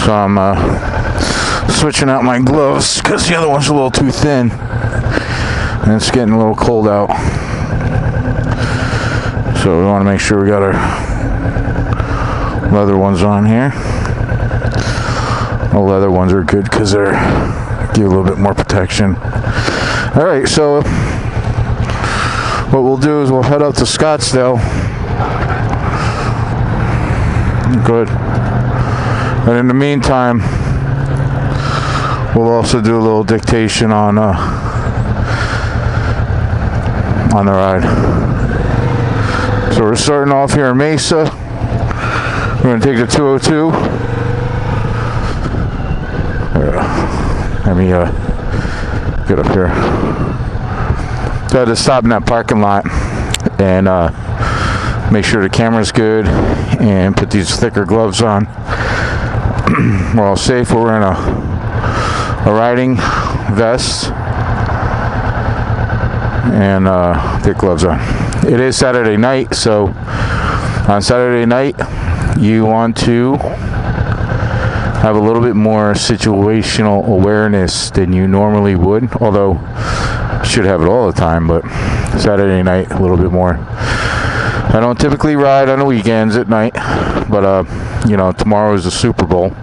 So I'm switching out my gloves because the other one's a little too thin. And it's getting a little cold out. So we want to make sure we got our leather ones on here. The leather ones are good because they're give a little bit more protection. Alright, so what we'll do is we'll head up to Scottsdale. Good. And in the meantime, we'll also do a little dictation on the ride. So we're starting off here in Mesa. We're going to take the 202. Let me get up here. Got to stop in that parking lot and make sure the camera's good and put these thicker gloves on. We're all safe. We're wearing a riding vest and thick gloves on. It is Saturday night, so on Saturday night you want to have a little bit more situational awareness than you normally would, although you should have it all the time, but Saturday night a little bit more. I don't typically ride on the weekends at night, but you know, tomorrow is the Super Bowl.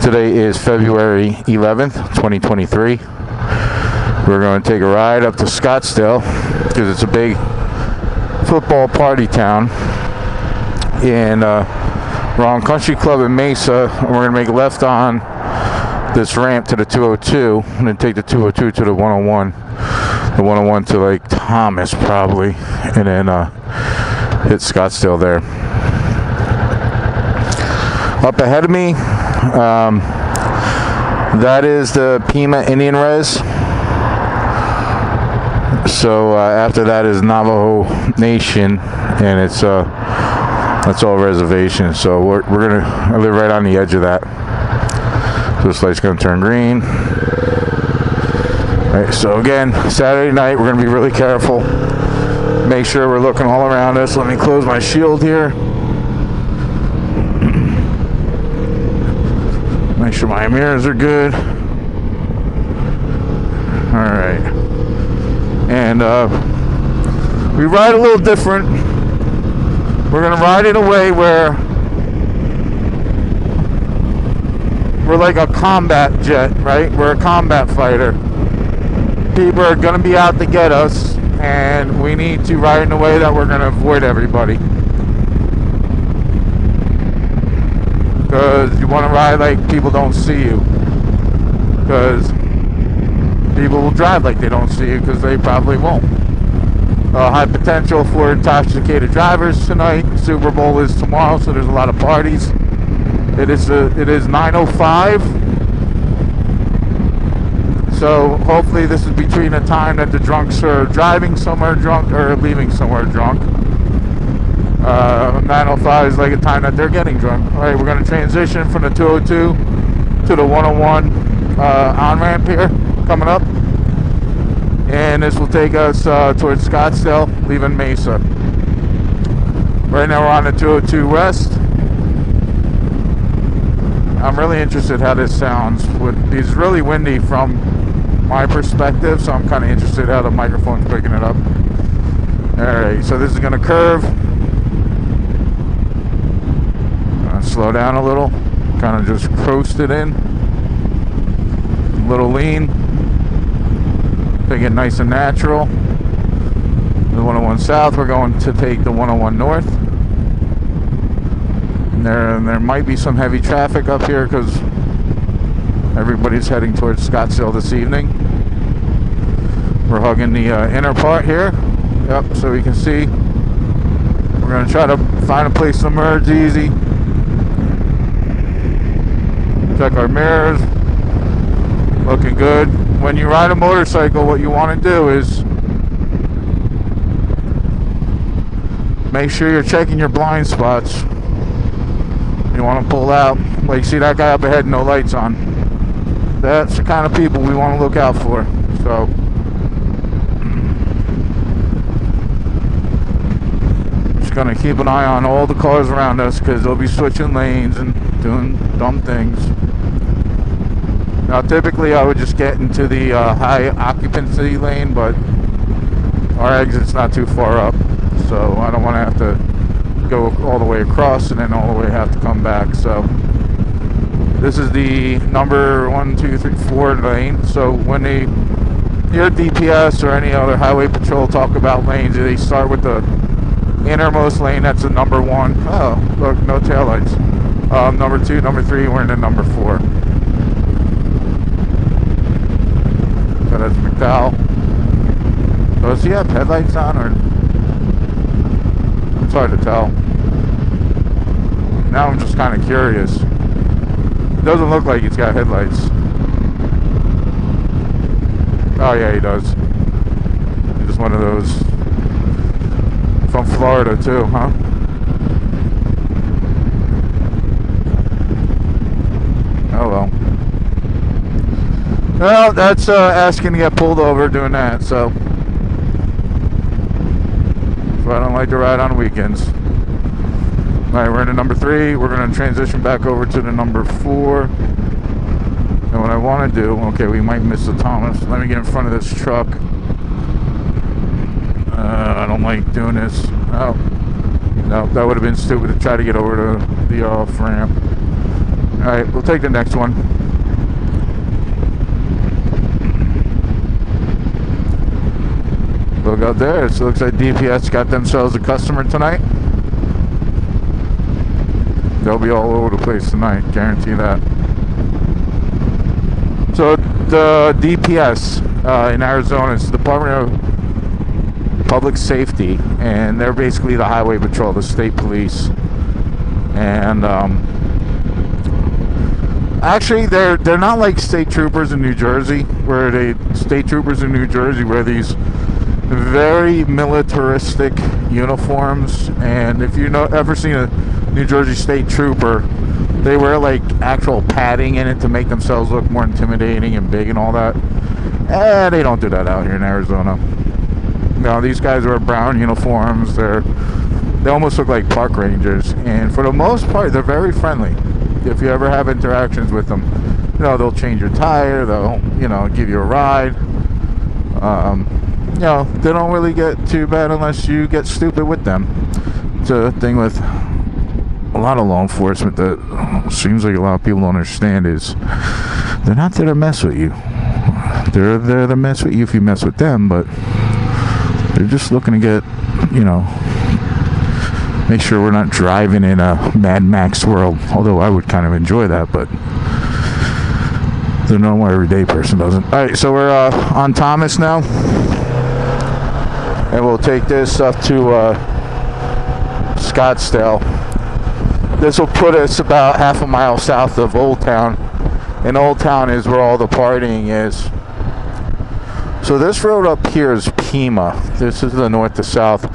Today is February 11th, 2023. We're going to take a ride up to Scottsdale because it's a big football party town. And we're on Country Club in Mesa, and we're going to make a left on this ramp to the 202, and then take the 202 to the 101. The 101 to Lake Thomas, probably, and then hit Scottsdale there. Up ahead of me, that is the Pima Indian Res. So after that is Navajo Nation, and it's that's all reservation. So we're gonna live right on the edge of that. So this light's gonna turn green. All right. So again, Saturday night we're gonna be really careful. Make sure we're looking all around us. Let me close my shield here. Make sure my mirrors are good. All right. And we ride a little different. We're going to ride in a way where we're like a combat jet, right? We're a combat fighter. People are going to be out to get us, and we need to ride in a way that we're going to avoid everybody. Because you want to ride like people don't see you. Because people will drive like they don't see you because they probably won't. High potential for intoxicated drivers tonight. Super Bowl is tomorrow, so there's a lot of parties. It is 9:05. So hopefully this is between the time that the drunks are driving somewhere drunk or leaving somewhere drunk. 9:05 is like a time that they're getting drunk. All right, we're going to transition from the 202 to the 101 on-ramp here coming up. And this will take us towards Scottsdale, leaving Mesa. Right now we're on the 202 West. I'm really interested how this sounds. It's really windy from my perspective, so I'm kind of interested how the microphone's picking it up. Alright, so this is going to curve. Slow down a little. Kind of just coast it in. A little lean. Take it nice and natural. The 101 South, we're going to take the 101 North. And there might be some heavy traffic up here because everybody's heading towards Scottsdale this evening. We're hugging the inner part here. Yep, so we can see. We're going to try to find a place to merge easy. Check our mirrors. Looking good. When you ride a motorcycle, what you want to do is make sure you're checking your blind spots. You want to pull out. Like, see that guy up ahead, no lights on. That's the kind of people we want to look out for. So just going to keep an eye on all the cars around us because they'll be switching lanes and doing dumb things. Now, typically I would just get into the high occupancy lane, but our exit's not too far up, so I don't want to have to go all the way across and then all the way have to come back. So this is the number 1, 2, 3, 4 lane. So when they hear DPS or any other highway patrol talk about lanes, they start with the innermost lane. That's the number 1. Oh, look, no taillights. Number 2, number 3, we're in the number 4. So that's McDowell. Does he have headlights on, or it's hard to tell. Now I'm just kind of curious. It doesn't look like he's got headlights. Oh yeah, he does. He's just one of those from Florida too, huh? Oh well. Well, that's asking to get pulled over doing that, so I don't like to ride on weekends. Alright, we're in the number 3. We're going to transition back over to the number 4. And what I want to do, okay, we might miss the Thomas. Let me get in front of this truck. I don't like doing this. Oh, no, that would have been stupid to try to get over to the off-ramp. Alright, we'll take the next one. Look out there, it looks like DPS got themselves a customer tonight. They'll be all over the place tonight, guarantee that. So the DPS in Arizona is the Department of Public Safety, and they're basically the highway patrol, the state police. And actually, they're not like state troopers in New Jersey, where state troopers in New Jersey wear these very militaristic uniforms. And if you've ever seen a New Jersey state trooper, they wear like actual padding in it to make themselves look more intimidating and big and all that. They don't do that out here in Arizona. No, these guys wear brown uniforms. They almost look like park rangers, and for the most part they're very friendly. If you ever have interactions with them, they'll change your tire, they'll give you a ride. They don't really get too bad unless you get stupid with them. It's a thing with a lot of law enforcement that seems like a lot of people don't understand is they're not there to mess with you. They're there to mess with you if you mess with them, but they're just looking to get, make sure we're not driving in a Mad Max world. Although I would kind of enjoy that, but the normal everyday person doesn't. Alright, so we're on Thomas now. And we'll take this up to Scottsdale. This will put us about half a mile south of Old Town. And Old Town is where all the partying is. So this road up here is Pima. This is the north to south.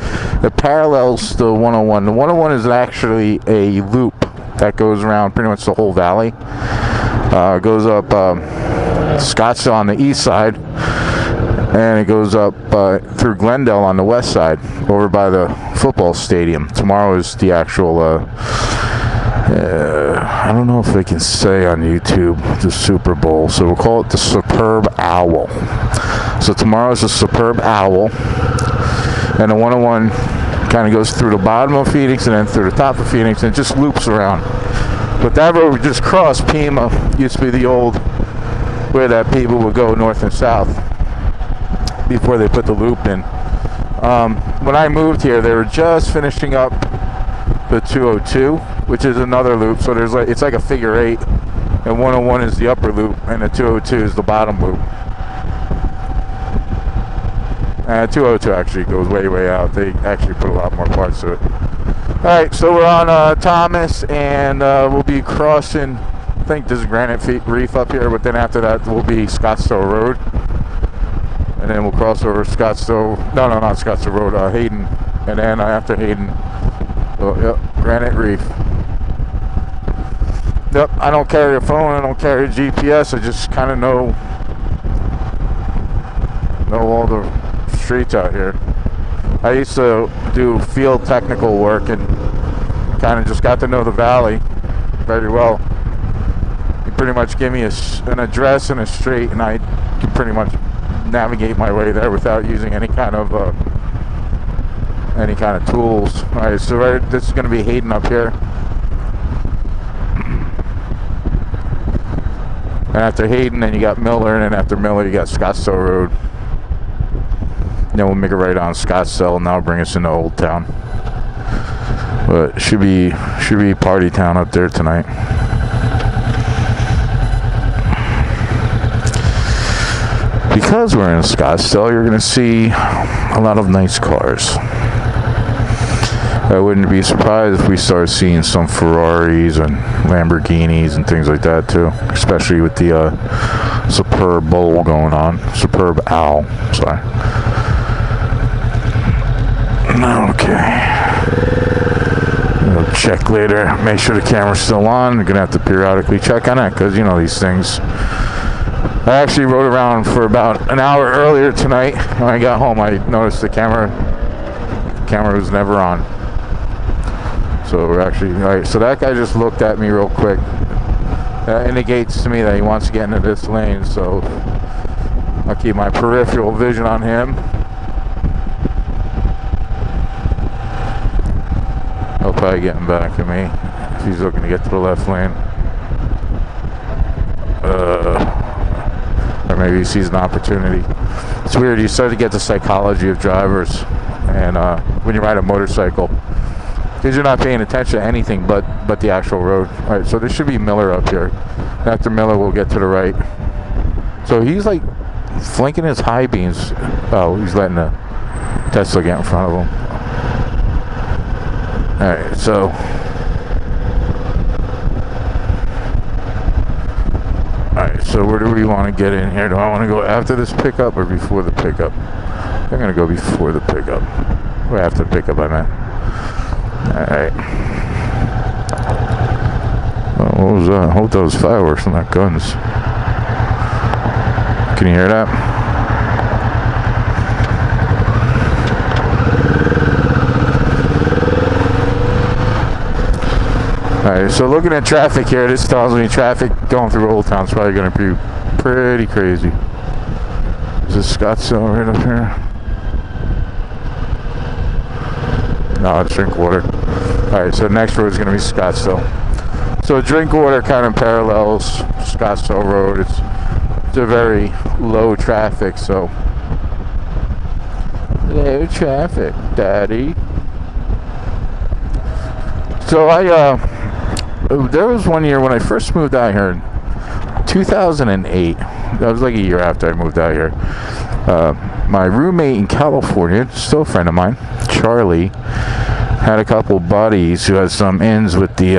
It parallels the 101. The 101 is actually a loop that goes around pretty much the whole valley. Goes up Scottsdale on the east side. And it goes up through Glendale on the west side, over by the football stadium. Tomorrow is the actual, I don't know if they can say on YouTube, the Super Bowl. So we'll call it the Superb Owl. So tomorrow is the Superb Owl. And the 101 kind of goes through the bottom of Phoenix and then through the top of Phoenix and it just loops around. But that road we just crossed, Pima, used to be the old, where that people would go north and south before they put the loop in. When I moved here, they were just finishing up the 202, which is another loop. So there's it's like a figure 8, and 101 is the upper loop, and the 202 is the bottom loop. And 202 actually goes way out. They actually put a lot more parts to it. All right, so we're on Thomas, and we'll be crossing. I think this is Granite Reef up here, but then after that will be Scottsdale Road. And then we'll cross over Scottsdale, no, not Scottsdale Road, Hayden. And then after Hayden, Granite Reef. Yep, I don't carry a phone, I don't carry a GPS, I just kind of know all the streets out here. I used to do field technical work and kind of just got to know the valley. very well. You pretty much give me an address and a street, and I can pretty much navigate my way there without using any kind of tools. All right, so this is going to be Hayden up here, and after Hayden, then you got Miller, and then after Miller, you got Scottsdale Road. Then we'll make a right on Scottsdale, and that'll bring us into Old Town. But should be party town up there tonight. Because we're in Scottsdale, you're going to see a lot of nice cars. I wouldn't be surprised if we start seeing some Ferraris and Lamborghinis and things like that too, especially with the Superb Bowl going on. Superb Owl, sorry. Okay. We'll check later. Make sure the camera's still on. We're going to have to periodically check on it because, you know, these things. I actually rode around for about an hour earlier tonight. When I got home, I noticed the camera was never on. So we're actually, alright, so that guy just looked at me real quick. That indicates to me that he wants to get into this lane, so I'll keep my peripheral vision on him. He'll probably get back at me if he's looking to get to the left lane. Or maybe he sees an opportunity. It's weird, you start to get the psychology of drivers and when you ride a motorcycle, because you're not paying attention to anything but the actual road. Alright, so there should be Miller up here. After Miller, we'll get to the right. So he's like flanking his high beams. Oh, he's letting the Tesla get in front of him. Alright, so where do we want to get in here? Do I want to go after this pickup or before the pickup? I'm going to go before the pickup. Or after the pickup, I meant. Alright. Oh, what was that? I hope that was fireworks, not guns. Can you hear that? Alright, so looking at traffic here, this tells me traffic going through Old Town is probably going to be pretty crazy. Is this Scottsdale right up here? No, it's Drinkwater. Alright, so next road is going to be Scottsdale. So Drinkwater kind of parallels Scottsdale Road. It's a very low traffic, so low traffic, daddy. So there was one year when I first moved out here in 2008. That was like a year after I moved out here. My roommate in California, still a friend of mine, Charlie, had a couple buddies who had some ins with the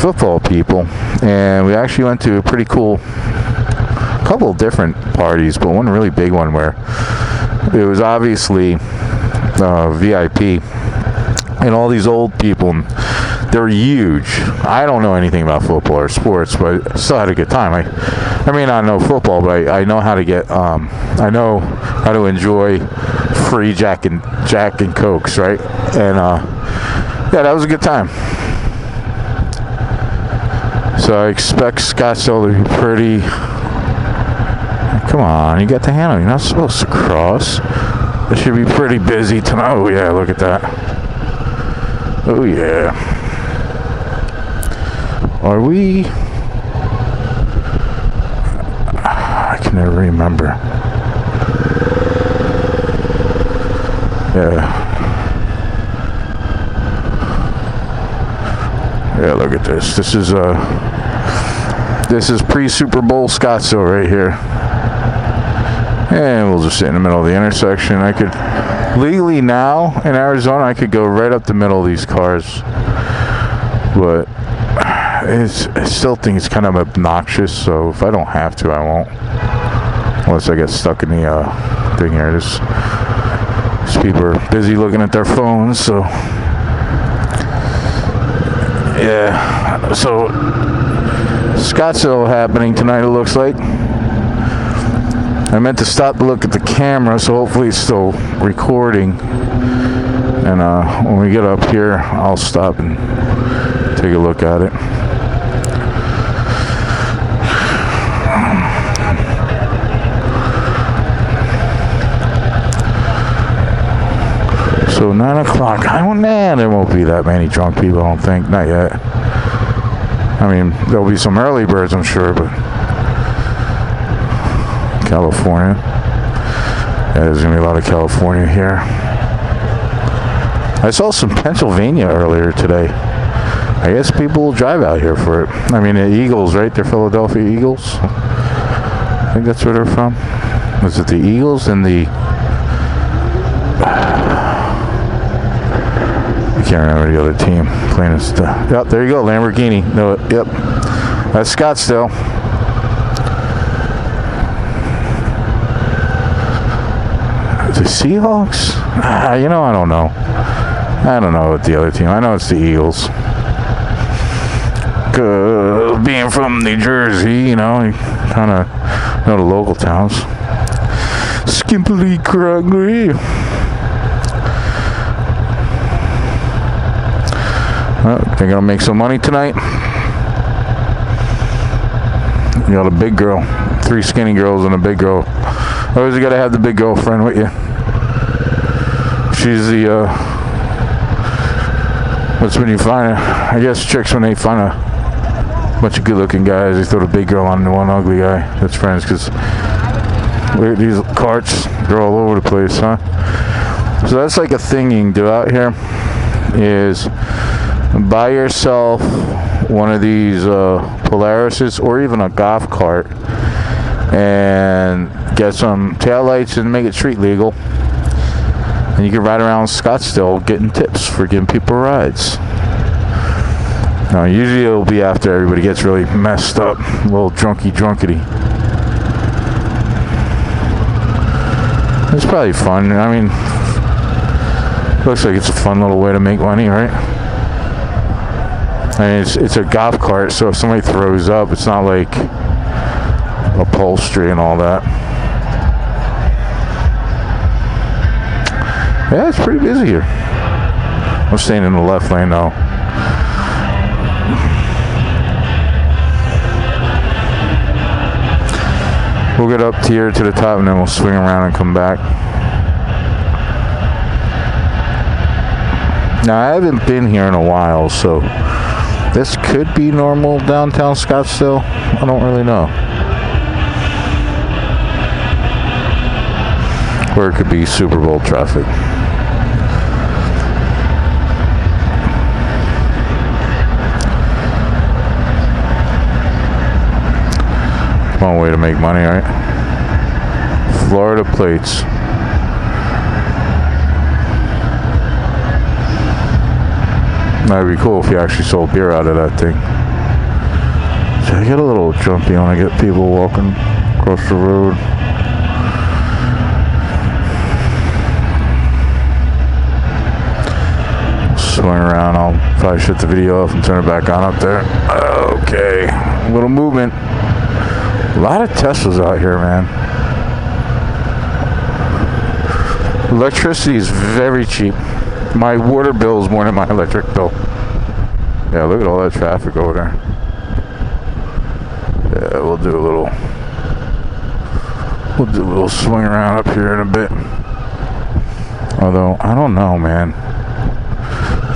football people, and we actually went to a pretty cool couple of different parties, but one really big one where it was obviously VIP, and all these old people, they're huge. I don't know anything about football or sports, but I still had a good time. I may not know football, but I know how to get I know how to enjoy free Jack and Cokes, right? And yeah, that was a good time. So I expect Scottsdale to be pretty. Come on, you got the handle. You're not supposed to cross. It should be pretty busy tonight. Oh yeah, look at that. Oh yeah. Are we? I can never remember. Yeah, look at this. This is pre-Super Bowl Scottsdale right here. And we'll just sit in the middle of the intersection. I could legally now in Arizona, I could go right up the middle of these cars, but I still think it's kind of obnoxious. So if I don't have to, I won't, unless I get stuck in the thing here. These people are busy looking at their phones, so yeah. So Scottsdale happening tonight, it looks like. I meant to stop to look at the camera, so hopefully it's still recording. And when we get up here, I'll stop and take a look at it. So 9 o'clock. There won't be that many drunk people, I don't think. Not yet. I mean, there'll be some early birds, I'm sure, but California. Yeah, there's gonna be a lot of California here. I saw some Pennsylvania earlier today. I guess people will drive out here for it. I mean, the Eagles, right? They're Philadelphia Eagles. I think that's where they're from. Was it the Eagles and the... I can't remember the other team playing this stuff. Yep, there you go, Lamborghini. No, yep. That's Scottsdale. The Seahawks? You know, I don't know. I don't know what the other team. I know it's the Eagles. Being from New Jersey, you know, you kind of know the local towns. Skimpily Crugly. They're gonna make some money tonight. You got a big girl, 3 skinny girls and a big girl. Always you gotta have the big girlfriend with you. She's the what's when you find I guess chicks when they find a bunch of good-looking guys, they throw the big girl on the one ugly guy that's friends, because these carts, they're all over the place, huh? So that's like a thing you can do out here, is buy yourself one of these Polarises or even a golf cart and get some taillights and make it street legal, and you can ride around Scottsdale getting tips for giving people rides. Now usually it'll be after everybody gets really messed up, a little drunkety. It's probably fun. I mean, looks like it's a fun little way to make money, right? I mean, it's a golf cart, so if somebody throws up, it's not like upholstery and all that. Yeah, it's pretty busy here. I'm staying in the left lane though. We'll get up here to the top and then we'll swing around and come back. Now, I haven't been here in a while, so this could be normal downtown Scottsdale. I don't really know. Or it could be Super Bowl traffic. One way to make money, right? Florida plates. That'd be cool if you actually sold beer out of that thing. So I get a little jumpy when I get people walking across the road. Swing around, I'll probably shut the video off and turn it back on up there. Okay, a little movement. A lot of Teslas out here, man. Electricity is very cheap. My water bill is more than my electric bill. Yeah, look at all that traffic over there. Yeah, we'll do a little swing around up here in a bit. Although, I don't know, man.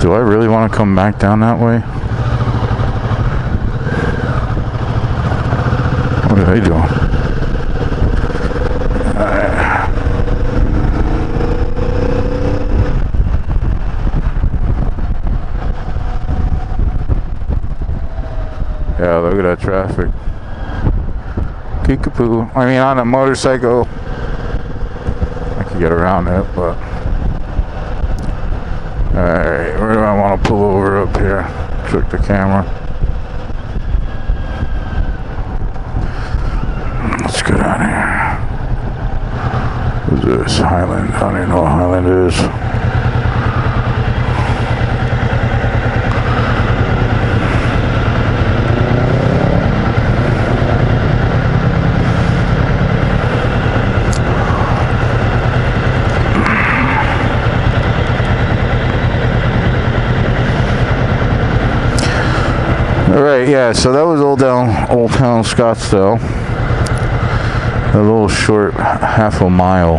Do I really want to come back down that way? What are they doing? Yeah, look at that traffic. Kickapoo. I mean, on a motorcycle, I could get around it, but... Alright, where do I want to pull over up here? Trick the camera. Let's go down here. Who's this? Highland. I don't even know what Highland is. right, yeah, so that was Old Town Scottsdale. A little short, half a mile.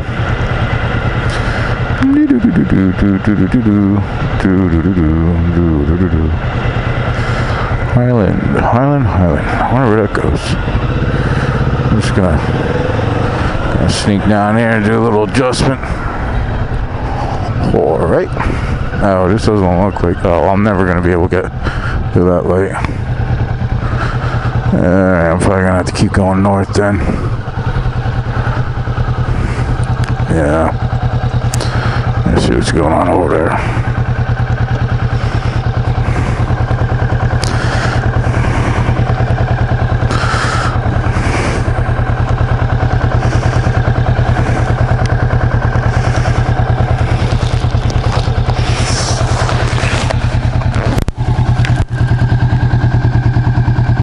Highland. I wonder where that goes. I'm just gonna sneak down here and do a little adjustment. Alright. Oh, this doesn't look like... Oh, I'm never gonna be able to do that light. I'm probably gonna have to keep going north then. Yeah. Let's see what's going on over there.